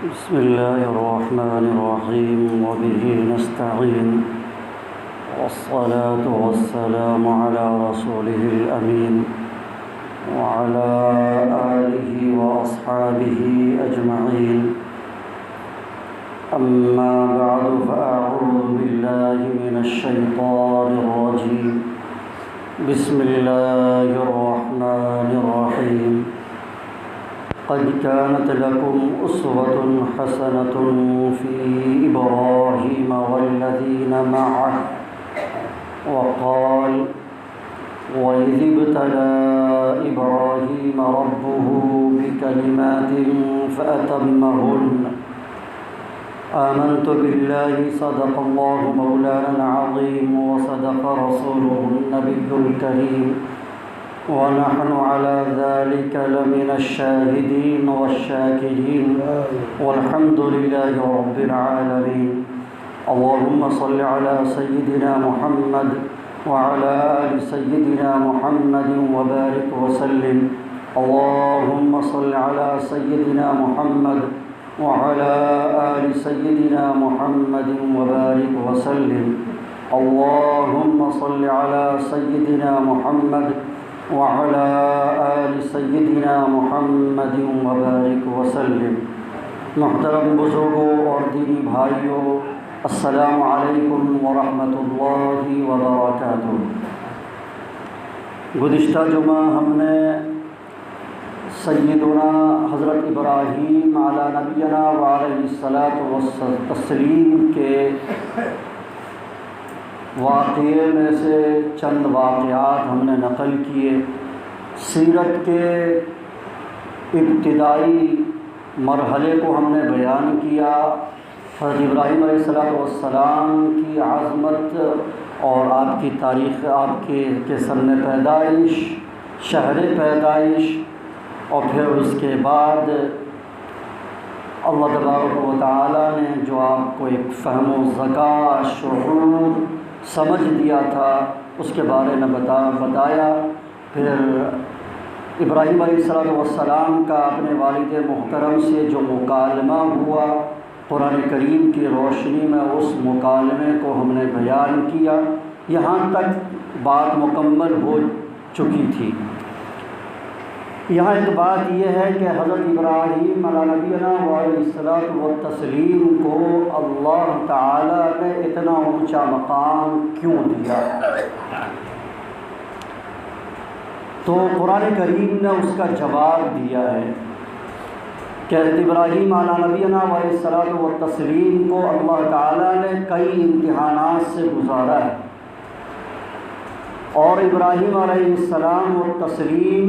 بسم الله الرحمن الرحيم وبه نستعين والصلاة والسلام على رسوله الأمين وعلى آله وأصحابه أجمعين أما بعد فأعوذ بالله من الشيطان الرجيم بسم الله الرحمن الرحيم قد كانت لكم أسوة حسنة في إبراهيم والذين معه وقال وإذ ابتلى إبراهيم ربه بكلمات فأتمهن آمنت بالله صدق الله مولانا العظيم وصدق رسوله النبي الكريم ونحن على ذلك لمن الشاهدين والشاكرين والحمد لله رب العالمين اللهم صل على سيدنا محمد وعلى آل سيدنا محمد وبارك وسلم اللهم صل على سيدنا محمد وعلى آل سيدنا محمد وبارك وسلم اللهم صل على سيدنا محمد وعلى آل سيدنا محمد وبارك وسلم۔ محترم بزرگوں اور دینی بھائیوں، السلام علیکم ورحمۃ اللہ وبرکاتہ۔ گزشتہ جمعہ ہم نے سیدنا حضرت ابراہیم علی نبینا وعلیہ الصلاۃ والتسلیم کے واقعے میں سے چند واقعات ہم نے نقل کیے۔ سیرت کے ابتدائی مرحلے کو ہم نے بیان کیا۔ حضرت ابراہیم علیہ السلام کی عظمت اور آپ کی تاریخ، آپ کے سن پیدائش، شہر پیدائش، اور پھر اس کے بعد اللہ تبارک و تعالیٰ نے جو آپ کو ایک فہم و ذکا، شعور، سمجھ دیا تھا، اس کے بارے میں بتایا۔ پھر ابراہیم علیہ السلام کا اپنے والد محترم سے جو مکالمہ ہوا، قرآن کریم کی روشنی میں اس مکالمے کو ہم نے بیان کیا۔ یہاں تک بات مکمل ہو چکی تھی۔ یہاں ایک بات یہ ہے کہ حضرت ابراہیم علی نبینا علیہ الصلاۃ والتسلیم کو اللہ تعالیٰ نے اتنا اونچا مقام کیوں دیا؟ تو قرآن کریم نے اس کا جواب دیا ہے کہ حضرت ابراہیم علی نبینا علیہ الصلاۃ والتسلیم کو اللہ تعالیٰ نے کئی امتحانات سے گزارا ہے، اور ابراہیم علیہ السلام والتسلیم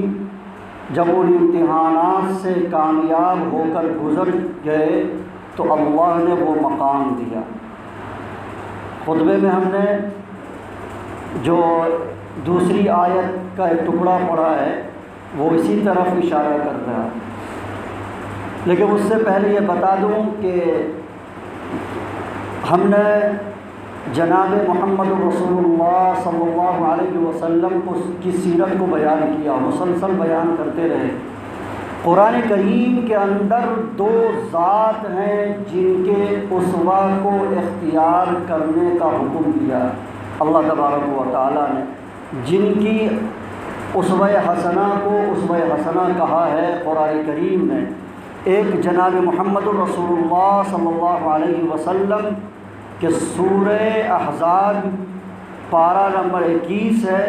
جب ان امتحانات سے کامیاب ہو کر گزر گئے تو اللہ نے وہ مقام دیا۔ خطبے میں ہم نے جو دوسری آیت کا ایک ٹکڑا پڑھا ہے وہ اسی طرف اشارہ کر رہا ہے، لیکن اس سے پہلے یہ بتا دوں کہ ہم نے جناب محمد رسول اللہ صلی اللہ علیہ وسلم کی سیرت کو بیان کیا، مسلسل بیان کرتے رہے۔ قرآن کریم کے اندر دو ذات ہیں جن کے اسوہ کو اختیار کرنے کا حکم دیا اللہ تبارک و تعالیٰ نے، جن کی اسوہ حسنہ کو اسوہ حسنہ کہا ہے قرآن کریم نے۔ ایک جناب محمد رسول اللہ صلی اللہ علیہ وسلم کہ سورہ احزاب پارہ نمبر 21 ہے،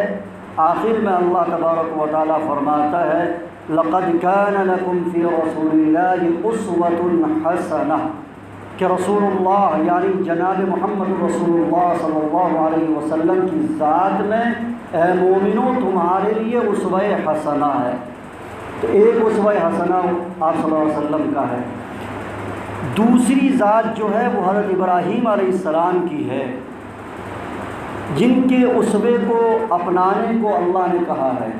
آخر میں اللہ تبارک و تعالیٰ فرماتا ہے لَقَدْ كَانَ لَكُمْ فِي رَسُولِ اللَّهِ أُسْوَةٌ حَسَنَةٌ، کہ رسول اللہ یعنی جناب محمد رسول اللہ صلی اللہ علیہ وسلم کی ذات میں اے مومنوں تمہارے لیے اسوہ حسنہ ہے۔ تو ایک اسوہ حسنہ آپ صلی اللہ علیہ وسلم کا ہے۔ دوسری ذات جو ہے وہ حضرت ابراہیم علیہ السلام کی ہے، جن کے اسوے کو اپنانے کو اللہ نے کہا ہے۔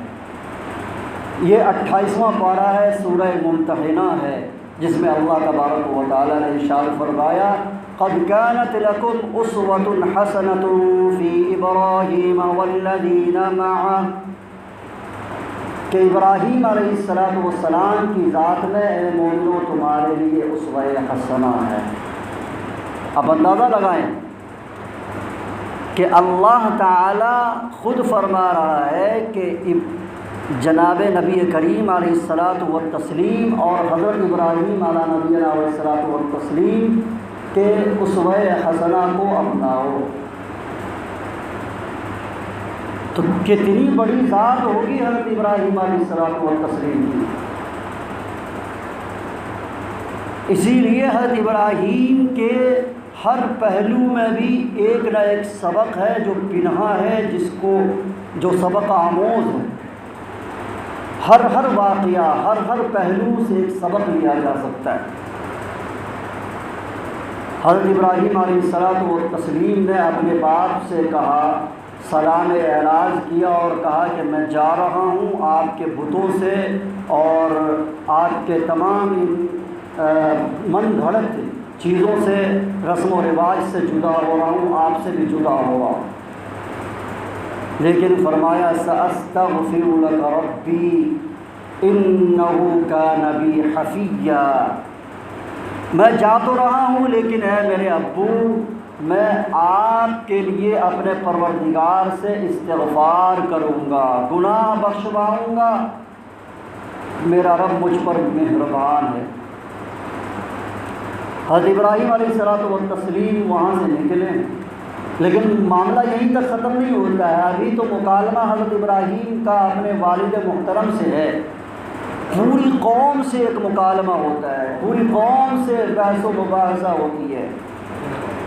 یہ 28واں پارہ ہے، سورہ ممتحنہ ہے، جس میں اللہ تبارک و تعالیٰ نے ارشاد فرمایا قد كانت لكم أسوة حسنة في إبراهيم والذين معه، کہ ابراہیم علیہ السلام کی ذات میں اے مومنو تمہارے لیے اسوہ حسنہ ہے۔ اب اندازہ لگائیں کہ اللہ تعالی خود فرما رہا ہے کہ جناب نبی کریم علیہ الصلاۃ والتسلیم اور حضرت ابراہیم علیہ نبینا علیہ الصلاۃ والتسلیم کے اسوہ حسنہ کو اپناؤ۔ تو کتنی بڑی ذات ہوگی حضرت ابراہیم علیہ الصلاۃ والتسلیم کی۔ اسی لیے حضرت ابراہیم کے ہر پہلو میں بھی ایک نہ ایک سبق ہے جو پنہا ہے، جو سبق آموز ہے۔ ہر واقعہ ہر پہلو سے ایک سبق لیا جا سکتا ہے۔ حضرت ابراہیم علیہ الصلاۃ والتسلیم نے اپنے باپ سے کہا، سلام اعراض کیا اور کہا کہ میں جا رہا ہوں آپ کے بتوں سے اور آپ کے تمام من گھڑت چیزوں سے، رسم و رواج سے جدا ہو رہا ہوں، آپ سے بھی جدا ہو رہا ہوں۔ لیکن فرمایا سأستغفر لک ربی انہ کان بی حفیا، میں جا تو رہا ہوں لیکن اے میرے ابو میں آپ کے لیے اپنے پروردگار سے استغفار کروں گا، گناہ بخشواؤں گا، میرا رب مجھ پر مہربان ہے۔ حضرت ابراہیم علیہ الصلاۃ والتسلیم وہاں سے نکلے، لیکن معاملہ یہیں تک ختم نہیں ہوتا ہے، ابھی تو مکالمہ حضرت ابراہیم کا اپنے والد محترم سے ہے۔ پوری قوم سے ایک مکالمہ ہوتا ہے، پوری قوم سے بحث و مباحثہ ہوتی ہے۔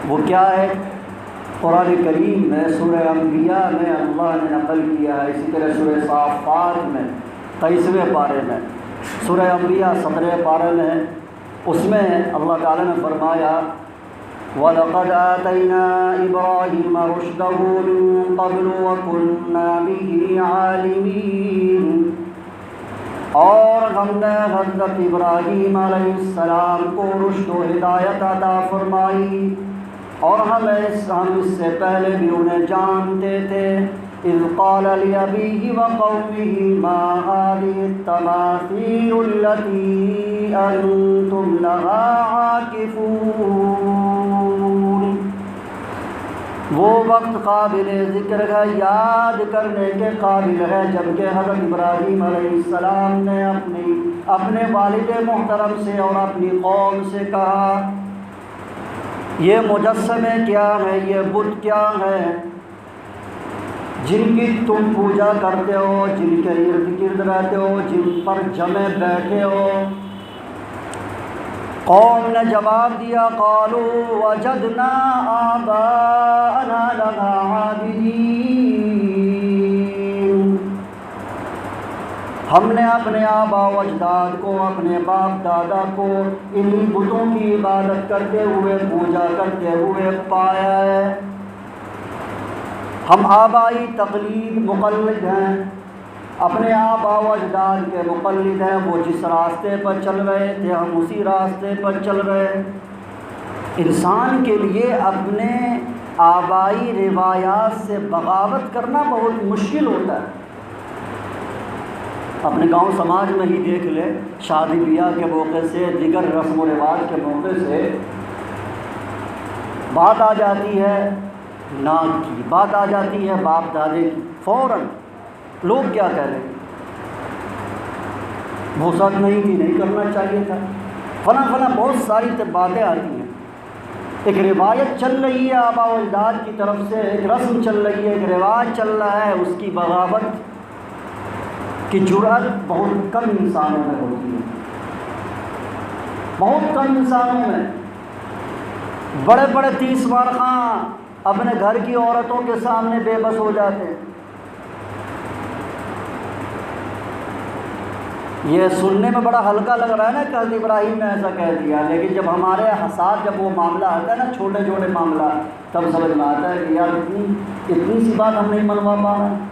وہ کیا ہے؟ قرآن کریم میں سورہ انبیاء میں اللہ نے نقل کیا ہے، اسی طرح سورہ صافات میں 23ویں پارے میں، سورہ انبیاء 17 پارے میں، اس میں اللہ تعالیٰ نے فرمایا وَلَقَدْ آتَيْنَا إِبْرَاهِيمَ رُشْدَهُ مِن قَبْلُ وَكُنَّا بِهِ عَالِمِينَ، اور ہم نے حضرت ابراہیم علیہ السلام کو رشد و ہدایت عطا فرمائی اور ہم اس سے پہلے بھی انہیں جانتے تھے۔ اذ قال لأبيه وقومه ما هذه التماثيل التي أنتم لها عاكفون، وہ وقت قابل ذکر ہے، یاد کرنے کے قابل ہے جبکہ حضرت ابراہیم علیہ السلام نے اپنے والد محترم سے اور اپنی قوم سے کہا یہ مجسمے کیا ہیں، یہ بت کیا ہیں جن کی تم پوجا کرتے ہو، جن کے ارد گرد رہتے ہو، جن پر جمے بیٹھے ہو۔ قوم نے جواب دیا قالوا وجدنا آباءنا لها عابدین، ہم نے اپنے آبا و اجداد کو، اپنے باپ دادا کو انہی بتوں کی عبادت کرتے ہوئے، پوجا کرتے ہوئے پایا ہے۔ ہم آبائی تقلید مقلد ہیں، اپنے آبا و اجداد کے مقلد ہیں، وہ جس راستے پر چل رہے تھے ہم اسی راستے پر چل رہے۔ انسان کے لیے اپنے آبائی روایات سے بغاوت کرنا بہت مشکل ہوتا ہے۔ اپنے گاؤں سماج میں ہی دیکھ لے، شادی بیاہ کے موقع سے، دیگر رسم و رواج کے موقع سے بات آ جاتی ہے ناک کی، بات آ جاتی ہے باپ دادے کی، فوراً لوگ کیا کہہ رہے ہیں، بھوسات نہیں تھی، نہیں کرنا چاہیے تھا، فلاں فلاں بہت ساری باتیں آتی ہیں۔ ایک روایت چل رہی ہے آبا و اجداد کی طرف سے، ایک رسم چل رہی ہے، ایک رواج چل رہا ہے، اس کی بغاوت کی جرأت بہت کم انسانوں میں ہوتی ہے، بہت کم انسانوں میں۔ بڑے بڑے 30 بار خاں اپنے گھر کی عورتوں کے سامنے بے بس ہو جاتے ہیں۔ یہ سننے میں بڑا ہلکا لگ رہا ہے نا کہ حضرت ابراہیم نے ایسا کہہ دیا، لیکن جب ہمارے ساتھ جب وہ معاملہ آتا ہے نا، چھوٹے چھوٹے معاملہ، تب سمجھ میں آتا ہے کہ یار اتنی سی بات ہم نہیں منوا پا رہے ہیں۔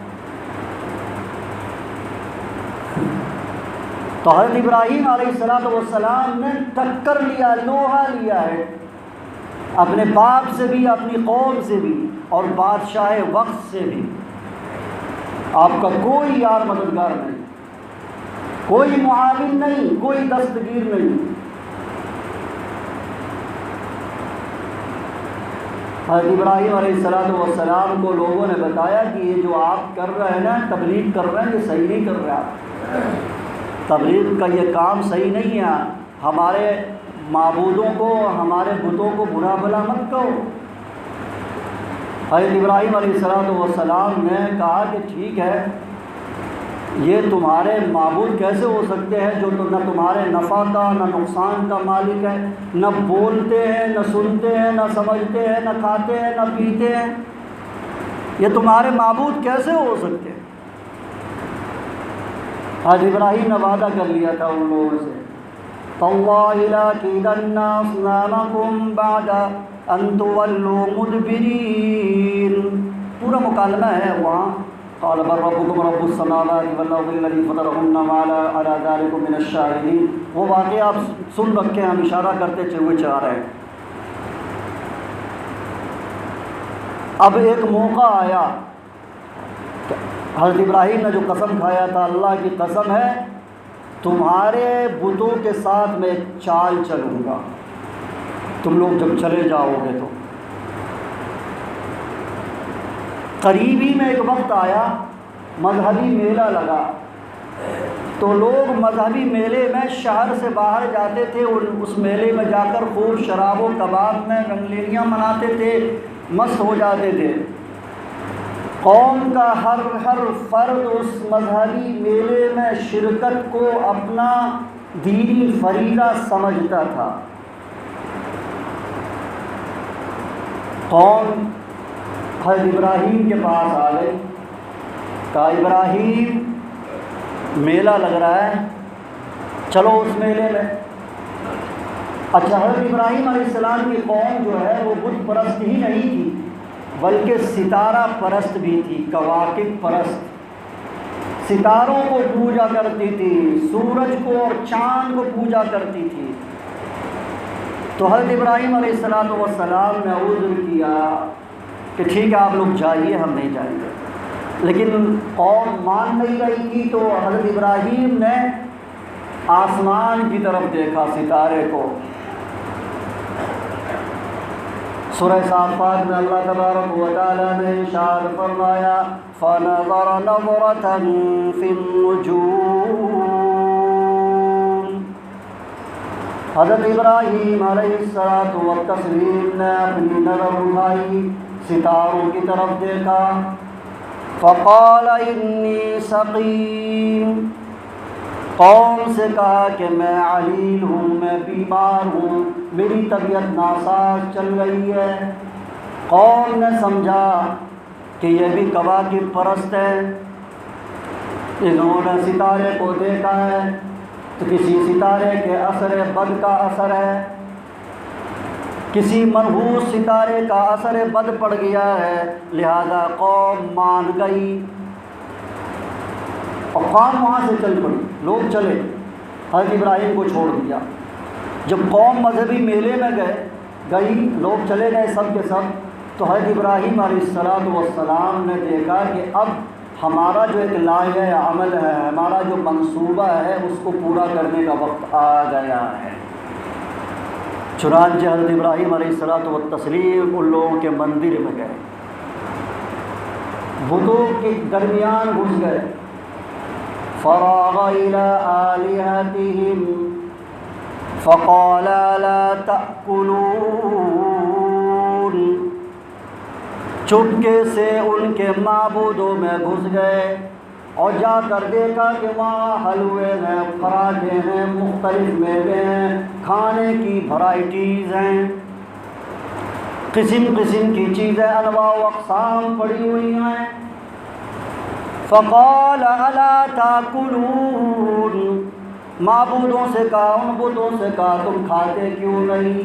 تو حضرت ابراہیم علیہ السلام نے ٹکر لیا، لوہا لیا ہے، اپنے باپ سے بھی، اپنی قوم سے بھی، اور بادشاہ وقت سے بھی۔ آپ کا کوئی یار مددگار نہیں، کوئی معاون نہیں، کوئی دستگیر نہیں۔ حضرت ابراہیم علیہ السلام کو لوگوں نے بتایا کہ یہ جو آپ کر رہے ہیں نا، تبلیغ کر رہے ہیں، یہ صحیح نہیں کر رہے آپ، تبلیغ کا یہ کام صحیح نہیں ہے، ہمارے معبودوں کو، ہمارے بتوں کو برا بھلا مت کہو۔ حضرت ابراہیم علیہ السلام نے کہا کہ ٹھیک ہے، یہ تمہارے معبود کیسے ہو سکتے ہیں جو نہ تمہارے نفع کا نہ نقصان کا مالک ہے، نہ بولتے ہیں نہ سنتے ہیں نہ سمجھتے ہیں نہ کھاتے ہیں نہ پیتے ہیں، یہ تمہارے معبود کیسے ہو سکتے ہیں؟ حضرت ابراہیم نے وعدہ کر لیا تھا ان لوگوں سے، تَاللَّهِ لَأَكِيدَنَّ أَصْنَامَكُمْ بَعْدَ أَن تُوَلُّوا مُدْبِرِينَ، پورا مکالمہ ہے وہاں۔ قال بل ربكم رب السماوات والارض الذي فطرهن وعلى ذلك من الشاهدين، وہ واقعہ آپ سن رکھے ہیں، ہم اشارہ کرتے ہوئے چلا رہے ہیں۔ اب ایک موقع آیا، حضرت ابراہیم نے جو قسم کھایا تھا، اللہ کی قسم ہے تمہارے بتوں کے ساتھ میں ایک چال چلوں گا، تم لوگ جب چلے جاؤ گے تو۔ قریبی میں ایک وقت آیا، مذہبی میلہ لگا، تو لوگ مذہبی میلے میں شہر سے باہر جاتے تھے، اس میلے میں جا کر خوب شراب و کباب میں رنگلیلیاں مناتے تھے، مست ہو جاتے تھے۔ قوم کا ہر فرد اس مذہبی میلے میں شرکت کو اپنا دینی فریضہ سمجھتا تھا۔ قوم حضرت ابراہیم کے پاس آ گئی، کہا ابراہیم میلہ لگ رہا ہے، چلو اس میلے میں۔ اچھا، حضرت ابراہیم علیہ السلام کی قوم جو ہے وہ بت پرست ہی نہیں تھی، بلکہ ستارہ پرست بھی تھی، کواکب پرست، ستاروں کو پوجا کرتی تھی، سورج کو اور چاند کو پوجا کرتی تھی۔ تو حضرت ابراہیم علیہ السلام نے عذر کیا کہ ٹھیک ہے آپ لوگ جائیے، ہم نہیں جائیں گے، لیکن قوم مان نہیں رہی تھی، تو حضرت ابراہیم نے آسمان کی طرف دیکھا، ستارے کو۔ سورہ صافات میں اللہ تبارک و تعالیٰ نے ارشاد فرمایا فَنَظَرَ نَظْرَةً فِي النُّجُومِ، حضرت ابراہیم علیہ السلام نے اپنی نظر اٹھائی، ستاروں کی طرف دیکھا، فقال انی سقیم، قوم سے کہا کہ میں علیل ہوں، میں بیمار ہوں، میری طبیعت ناساز چل رہی ہے۔ قوم نے سمجھا کہ یہ بھی کواکب پرست ہے، انہوں نے ستارے کو دیکھا ہے تو کسی ستارے کے اثر بد کا اثر ہے، کسی منحوس ستارے کا اثر بد پڑ گیا ہے، لہذا قوم مان گئی اور قوم وہاں سے چل پڑی، لوگ چلے، حضرت ابراہیم کو چھوڑ دیا۔ جب قوم مذہبی میلے میں گئی، لوگ چلے گئے سب کے سب، تو حضرت ابراہیم علیہ السلام نے دیکھا کہ اب ہمارا جو ایک لائحہ عمل ہے، ہمارا جو منصوبہ ہے، اس کو پورا کرنے کا وقت آ گیا ہے۔ چنانچہ حضرت ابراہیم علیہ السلام ان لوگوں کے مندر میں گئے، بتوں کے درمیان گھس گئے، فراغ إلى آلهتهم فقال لا تأكلون، چپکے سے ان کے معبودوں میں گھس گئے اور جا کر دیکھا کہ وہاں حلوے ہیں، پراٹھے ہیں، مختلف میوے ہیں، کھانے کی ورائٹیز ہیں، قسم قسم کی چیزیں انواع و اقسام پڑی ہوئی ہیں۔ فقال الا تاکلون، معبودوں سے کہا، ان بتوں سے کہا تم کھاتے کیوں نہیں؟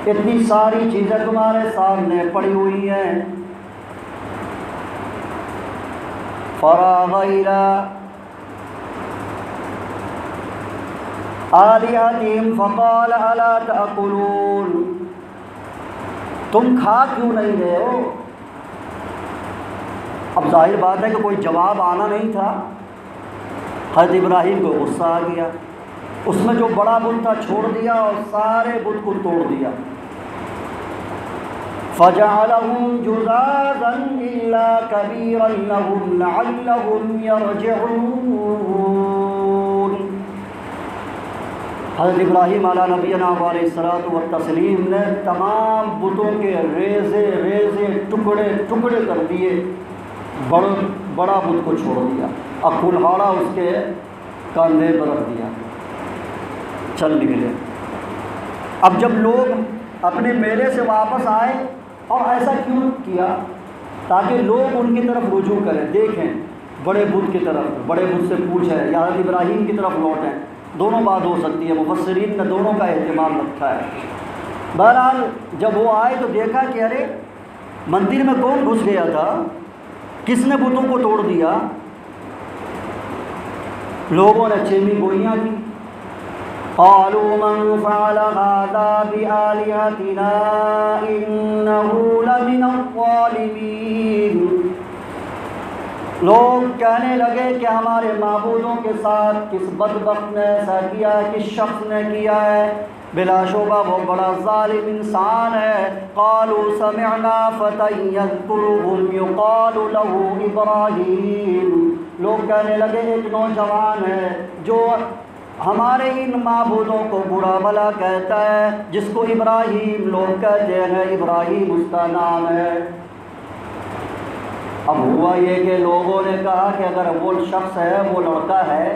اتنی ساری چیزیں تمہارے سامنے پڑی ہوئی ہیں۔ فراغ إلى آلهتهم فقال ألا تأكلون، تم کھا کیوں نہیں رہے ہو؟ اب ظاہر بات ہے کہ کوئی جواب آنا نہیں تھا، حضرت ابراہیم کو غصہ آ گیا، اس میں جو بڑا بت تھا چھوڑ دیا اور سارے بت کو توڑ دیا۔ فَجَعَلَهُمْ جُذَاذًا إِلَّا كَبِيرًا لَهُمْ لَعَلَّهُمْ يَرْجِعُونَ۔ حضرت ابراہیم علیہ نبینا علیہ الصلوۃ والتسلیم نے تمام بتوں کے ریزے ریزے ٹکڑے ٹکڑے کر دیے، بڑا بت کو چھوڑ دیا اور کلہاڑا اس کے کاندھے پر رکھ دیا، چل نکلے۔ اب جب لوگ اپنے میلے سے واپس آئے، اور ایسا کیوں کیا؟ تاکہ لوگ ان کی طرف رجوع کریں، دیکھیں بڑے بت کی طرف، بڑے بت سے پوچھیں یا حضرت ابراہیم کی طرف لوٹیں۔ دونوں بات ہو سکتی ہے، مفسرین نے دونوں کا اہتمام رکھا ہے۔ بہرحال جب وہ آئے تو دیکھا کہ ارے مندر میں کون گھس گیا تھا، کس نے بتوں کو توڑ دیا؟ لوگوں نے چیمی گوئیاں کی، قالوا من فعل هذا بآلهتنا إنه لمن الظالمین۔ لوگ کہنے لگے کہ ہمارے معبودوں کے ساتھ کس بدبخت نے ایسا کیا ہے، کس شخص نے کیا ہے، بلا شبہ وہ بڑا ظالم انسان ہے۔ قالوا سمعنا فتى يذكرهم يقال له ابراہیم۔ لوگ کہنے لگے ایک نوجوان ہے جو ہمارے ان معبودوں کو برا بھلا کہتا ہے، جس کو ابراہیم لوگ کہتے ہیں، ابراہیم اس کا نام ہے۔ اب ہوا یہ کہ لوگوں نے کہا کہ اگر وہ شخص ہے، وہ لڑکا ہے،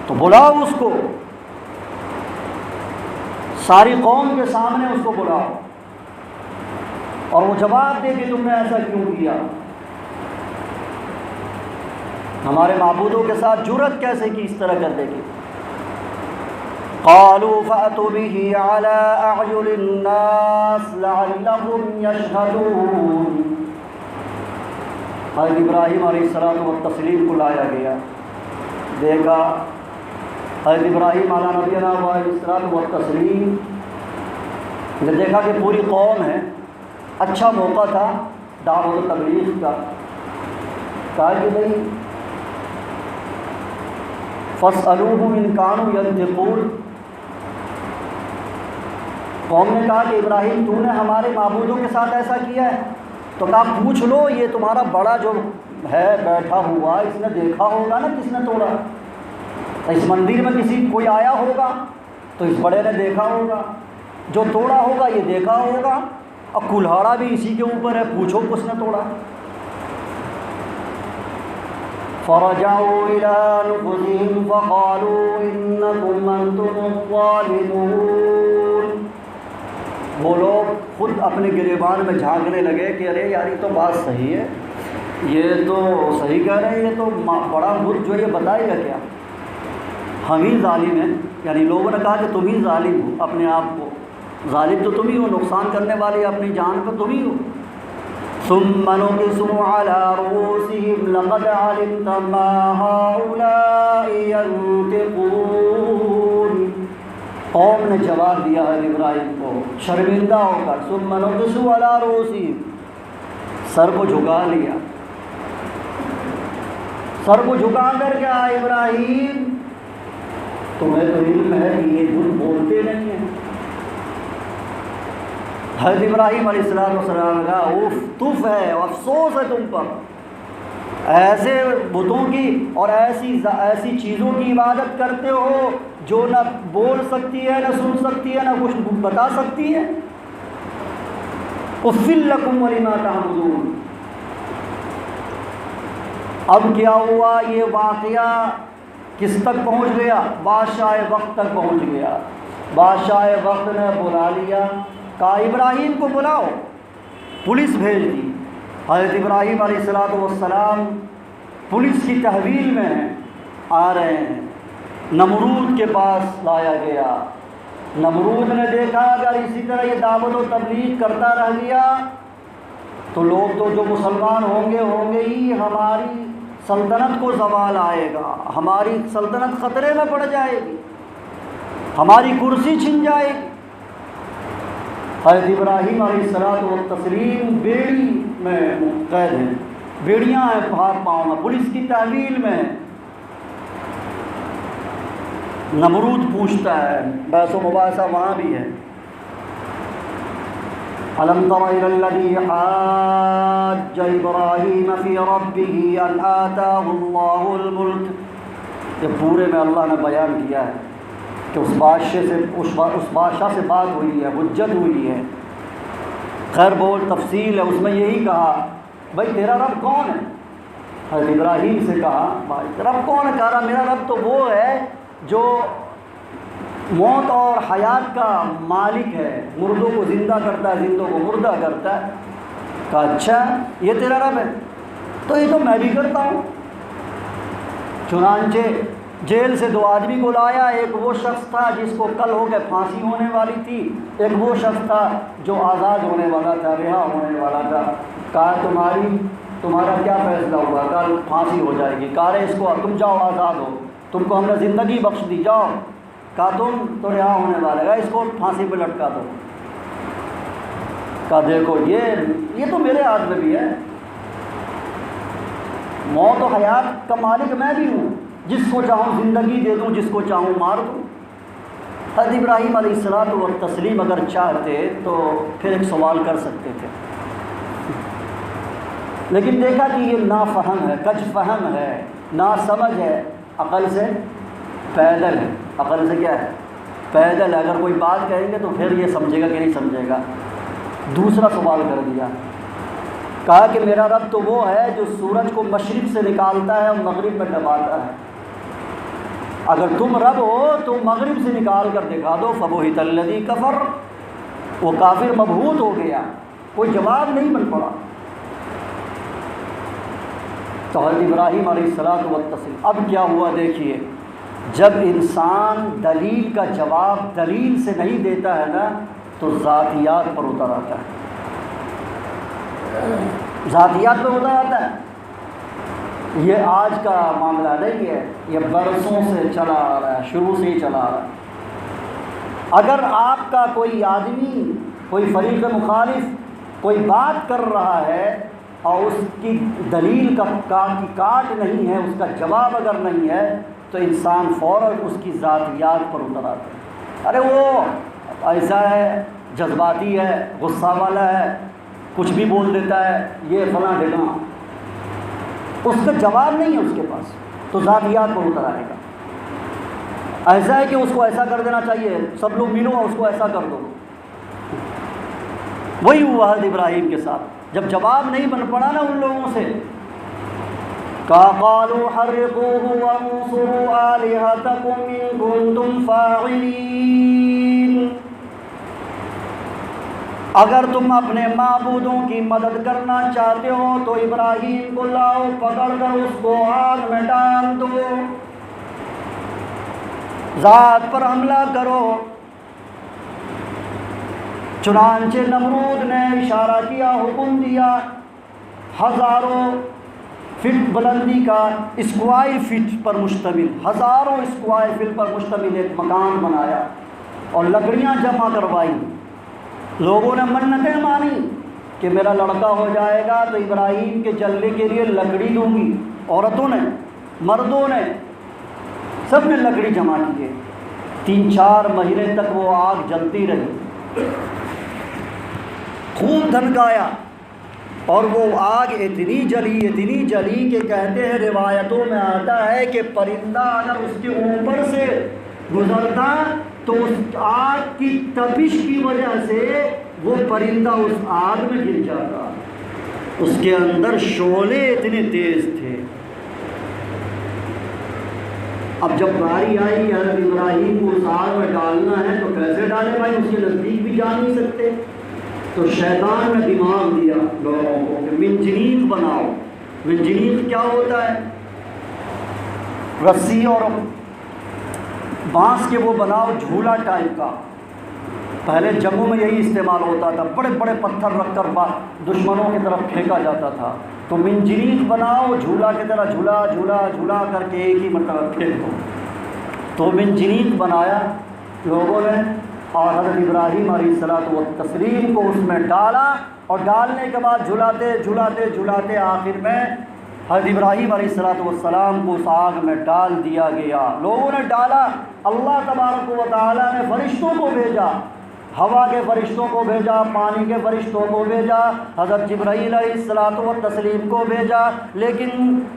تو بلاؤ اس کو، ساری قوم کے سامنے اس کو بلاؤ اور وہ جواب دے کہ تم نے ایسا کیوں کیا، ہمارے معبودوں کے ساتھ جرأت کیسے کی اس طرح کر دے گی۔ قالوا فأتوا به على أعين الناس لعلهم يشهدون۔ حضرت ابراہیم علیہ الصلوۃ والتسلیم کو لایا گیا، دیکھا حضرت ابراہیم علیہ نبینا علیہ الصلوۃ والتسلیم نے دیکھا کہ پوری قوم ہے، اچھا موقع تھا دعوت و تبلیغ کا۔ کہا کہ بھائی فَاسْأَلُوهُمْ إِنْ كَانُوا يَنْطِقُونَ۔ قوم نے کہا کہ ابراہیم تو نے ہمارے معبودوں کے ساتھ ایسا کیا ہے، تو کہا پوچھ لو یہ تمہارا بڑا جو ہے بیٹھا ہوا، اس نے دیکھا ہوگا نا کس نے توڑا، اس مندر میں کسی کوئی آیا ہوگا تو اس بڑے نے دیکھا ہوگا، جو توڑا ہوگا یہ دیکھا ہوگا، اور کلہاڑا بھی اسی کے اوپر ہے، پوچھو کس نے توڑا۔ فرجعوا إلى أنفسهم فقالوا إنكم أنتم الظالمون۔ وہ لوگ خود اپنے گریبان میں جھانکنے لگے کہ ارے یار یہ تو بات صحیح ہے، یہ تو صحیح کہہ رہے ہیں، یہ تو بڑا بت جو یہ بتائے گا کیا، ہم ہی ظالم ہیں۔ یعنی لوگوں نے کہا کہ تم ہی ظالم ہو، اپنے آپ کو ظالم تو تم ہی ہو، نقصان کرنے والے اپنی جان کو تم ہی ہو۔ ثم نكسوا على رؤوسهم لقد علمت ما هؤلاء ينطقون۔ قوم نے جواب دیا ہے ابراہیم کو شرمندہ ہو کر، ثم نكسوا على رؤوسهم، سر کو جھکا لیا، سر کو جھکا کر کے ابراہیم تمہیں تو علم ہے کہ یہ جھوٹ بولتے نہیں ہیں۔ حضرت ابراہیم علیہ السلام نے کہا اوف تف ہے، افسوس ہے تم پر، ایسے بتوں کی اور ایسی چیزوں کی عبادت کرتے ہو جو نہ بول سکتی ہے، نہ سن سکتی ہے، نہ کچھ بتا سکتی ہے۔ اف لکم ولما تعبدون۔ اب کیا ہوا، یہ واقعہ کس تک پہنچ گیا؟ بادشاہ وقت تک پہنچ گیا۔ بادشاہ وقت نے بلا لیا، کہا ابراہیم کو بلاؤ، پولیس بھیج دی۔ حضرت ابراہیم علیہ السلام پولیس کی تحویل میں آ رہے ہیں، نمرود کے پاس لایا گیا۔ نمرود نے دیکھا اگر اسی طرح یہ دعوت و تبلیغ کرتا رہ گیا تو لوگ تو جو مسلمان ہوں گے ہی، ہماری سلطنت کو زوال آئے گا، ہماری سلطنت خطرے میں پڑ جائے گی، ہماری کرسی چھن جائے گی۔ حضرت ابراہیم علیہ السلام بیڑی میں قید ہیں، بیڑیاں ہیں ہاتھ پاؤں میں، پولیس کی تحویل میں ہیں۔ نمرود پوچھتا ہے، بحث و مباحثہ وہاں بھی ہے۔ أَلَمْ تَرَ إِلَى الَّذِي حَاجَّ إِبْرَاهِيمَ فِي رَبِّهِ أَنْ آتَاهُ اللَّهُ الْمُلْكَ۔ یہ پورے میں اللہ نے بیان کیا ہے کہ اس بادشاہ سے بات ہوئی ہے، حجت ہوئی ہے، خیر بول تفصیل ہے، اس میں یہی کہا بھائی تیرا رب کون ہے؟ حضرت ابراہیم سے کہا بھائی رب کون ہے؟ کہا رہا میرا رب تو وہ ہے جو موت اور حیات کا مالک ہے، مردوں کو زندہ کرتا ہے، زندوں کو مردہ کرتا ہے۔ کہا اچھا یہ تیرا رب ہے؟ تو یہ تو میں بھی کرتا ہوں۔ چنانچہ جیل سے 2 آدمی کو لایا، ایک وہ شخص تھا جس کو کل ہو کے پھانسی ہونے والی تھی، ایک وہ شخص تھا جو آزاد ہونے والا تھا، رہا ہونے والا تھا۔ کہا تمہارا کیا فیصلہ ہوا؟ کل پھانسی ہو جائے گی۔ کہا رہے اس کو تم جاؤ آزاد ہو، تم کو ہم نے زندگی بخش دی، جاؤ۔ کہا تم تو رہا ہونے والا ہے، اس کو پھانسی پہ لٹکا دو۔ کہا دیکھو یہ تو میرے ہاتھ میں بھی ہے، موت و حیات کا مالک میں بھی ہوں، جس کو چاہوں زندگی دے دوں، جس کو چاہوں مار دوں۔ حضرت ابراہیم علیہ الصلوۃ والتسلیم اگر چاہتے تو پھر ایک سوال کر سکتے تھے، لیکن دیکھا کہ یہ نافہم ہے، کج فہم ہے، ناسمجھ ہے، عقل سے پیدل ہے۔ عقل سے کیا ہے؟ پیدل ہے۔ اگر کوئی بات کہیں گے تو پھر یہ سمجھے گا کہ نہیں سمجھے گا۔ دوسرا سوال کر دیا، کہا کہ میرا رب تو وہ ہے جو سورج کو مشرق سے نکالتا ہے اور مغرب میں دباتا ہے، اگر تم رب ہو تو مغرب سے نکال کر دکھا دو۔ فَبُهِتَ الَّذِي كَفَرَ، وہ کافر مبہوت ہو گیا، کوئی جواب نہیں بن پڑا۔ تو حضرت ابراہیم علیہ الصلوۃ والتسلیم اب کیا ہوا دیکھیے، جب انسان دلیل کا جواب دلیل سے نہیں دیتا ہے نا تو ذاتیات پر اتر آتا ہے، ذاتیات پر اتر آتا ہے۔ یہ آج کا معاملہ نہیں ہے، یہ برسوں سے چلا آ رہا ہے، شروع سے ہی چلا آ رہا ہے۔ اگر آپ کا کوئی آدمی، کوئی فریق مخالف کوئی بات کر رہا ہے اور اس کی دلیل کا کاٹ نہیں ہے، اس کا جواب اگر نہیں ہے تو انسان فوراً اس کی ذاتیات پر اتر آتا ہے۔ ارے وہ ایسا ہے، جذباتی ہے، غصہ والا ہے، کچھ بھی بول دیتا ہے، یہ فلاں ڈھلاں، اس کا جواب نہیں ہے اس کے پاس، تو ذاتیات پر اتر آئے گا۔ ایسا ہے کہ اس کو ایسا کر دینا چاہیے، سب لوگ ملو اور اس کو ایسا کر دو۔ وہی ہوا حضرت ابراہیم کے ساتھ، جب جواب نہیں بن پڑا نا ان لوگوں سے، قالوا حرقوه وانصروا آلهتكم إن كنتم فاعلين، اگر تم اپنے معبودوں کی مدد کرنا چاہتے ہو تو ابراہیم کو لاؤ، پکڑ کر اس کو آگ میں ڈال دو، ذات پر حملہ کرو۔ چنانچہ نمرود نے اشارہ کیا، حکم دیا، ہزاروں فٹ بلندی کا اسکوائر فٹ پر مشتمل، ہزاروں اسکوائر فٹ پر مشتمل ایک مکان بنایا اور لکڑیاں جمع کروائی۔ لوگوں نے منتیں مانی کہ میرا لڑکا ہو جائے گا تو ابراہیم کے جلنے کے لیے لکڑی دوں گی۔ عورتوں نے، مردوں نے، سب نے لکڑی جمع کی ہے۔ 3-4 مہینے تک وہ آگ جلتی رہی، خوب دھنکایا، اور وہ آگ اتنی جلی کہ کہتے ہیں روایتوں میں آتا ہے کہ پرندہ اگر اس کے اوپر سے گزرتا تو اس آگ کی تپش کی وجہ سے وہ پرندہ اس آگ میں گر جاتا، اس کے اندر شعلے اتنے تیز تھے۔ اب جب باری آئی کہ حضرت ابراہیم کو اس آگ میں ڈالنا ہے تو کیسے ڈالے بھائی، اس کے نزدیک بھی جا نہیں سکتے۔ تو شیطان نے دماغ دیا لوگوں کو کہ منجنیق بناؤ۔ منجنیق کیا ہوتا ہے؟ رسی اور بانس کے وہ بناؤ، جھولا ٹائپ کا۔ پہلے جنگوں میں یہی استعمال ہوتا تھا، بڑے بڑے پتھر رکھ کر دشمنوں کی طرف پھینکا جاتا تھا۔ تو منجنیق بناؤ، جھولا کی طرح جھولا جھولا جھولا کر کے ایک ہی مرتبہ پھینک دو۔ تو منجنیق بنایا لوگوں نے، اور حضرت ابراہیم علیہ الصلوۃ والتسلیم کو اس میں ڈالا، اور ڈالنے کے بعد جھلاتے جھلاتے جھلاتے آخر میں حضرت ابراہیم علیہ السلام کو اس آگ میں ڈال دیا گیا، لوگوں نے ڈالا، اللہ تبارک و تعالیٰ نے فرشتوں کو بھیجا، ہوا کے فرشتوں کو بھیجا، پانی کے فرشتوں کو بھیجا، حضرت جبرائیل علیہ السلام کو بھیجا، لیکن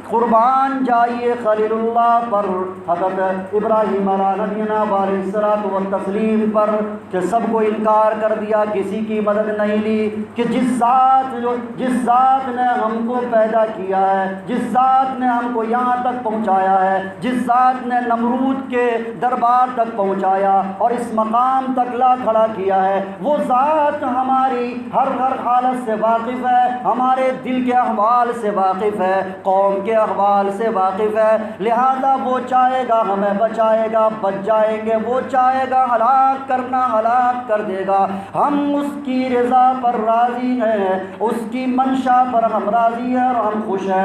قربان جائیے خلیل اللہ پر، حضرت ابراہیم علیہ نبینا علیہ السلام پر، کہ سب کو انکار کر دیا، کسی کی مدد نہیں لی، کہ جس ذات نے ہم کو پیدا کیا ہے، جس ذات نے ہم کو یہاں تک پہنچایا ہے، جس ذات نے نمرود کے دربار تک پہنچایا اور اس مقام تک لا کھڑا کیا ہے، وہ ذات ہماری ہر حالت سے واقف ہے، ہمارے دل کے احوال سے واقف ہے، قوم کے احوال سے واقف ہے، لہذا وہ چاہے گا ہمیں بچائے گا، بچ جائیں گے، وہ چاہے گا ہلاک کرنا ہلاک کر دے گا، ہم اس کی رضا پر راضی ہیں، اس کی منشا پر ہم راضی ہیں اور ہم خوش ہیں۔